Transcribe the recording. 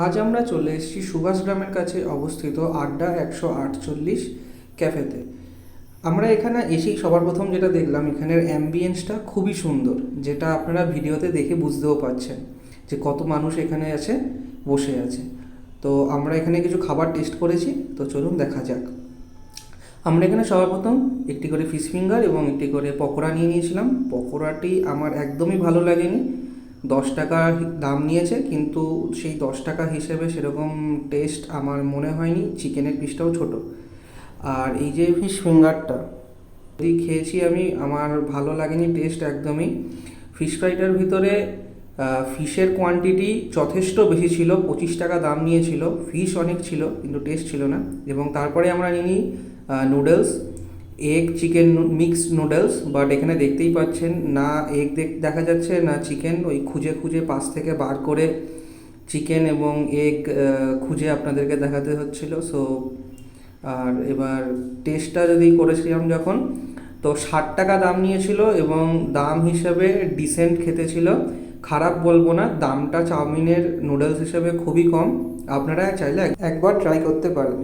আজ আমরা চলে এসেছি সুভাষ গ্রামের কাছে অবস্থিত আড্ডা 148 ক্যাফেতে। আমরা এখানে এসেই সবার প্রথম যেটা দেখলাম, এখানের অ্যাম্বিয়েন্সটা খুবই সুন্দর, যেটা আপনারা ভিডিওতে দেখে বুঝতেও পারছেন যে কত মানুষ এখানে আছে, বসে আছে। তো আমরা এখানে কিছু খাবার টেস্ট করেছি, তো চলুন দেখা যাক। আমরা এখানে সবার প্রথম একটি করে ফিশ ফিঙ্গার এবং একটি করে পকোড়া নিয়ে নিয়েছিলাম। পকোড়াটি আমার একদমই ভালো লাগেনি। 10 টাকা দাম নিয়েছে, কিন্তু সেই 10 টাকা হিসেবে সেরকম টেস্ট আমার মনে হয়নি। চিকেনের পিসটাও ছোট। আর এই যে ফিশ ফিঙ্গারটা যদি খেয়েছি আমি, আমার ভালো লাগেনি টেস্ট একদমই। ফিশ ফ্রাইটার ভিতরে ফিশের কোয়ান্টিটি যথেষ্ট বেশি ছিল, 25 টাকা দাম নিয়েছিল। ফিশ অনেক ছিল কিন্তু টেস্ট ছিল না। এবং তারপরে আমরা নিই noodles, egg chicken mix noodles. But এখানে দেখতেই পাচ্ছেন না এগ দেখা যাচ্ছে না চিকেন। ওই খুঁজে খুঁজে পাশ থেকে বার করে চিকেন এবং এগ খুঁজে আপনাদেরকে দেখাতে হচ্ছিল। সো আর এবার টেস্টটা যদি করেছিলাম যখন, তো 60 টাকা দাম নিয়েছিল এবং দাম হিসেবে ডিসেন্ট খেতে ছিল, খারাপ বলবো না। দামটা চাউমিনের নুডলস হিসেবে খুবই কম। আপনারা চাইলে একবার ট্রাই করতে পারেন।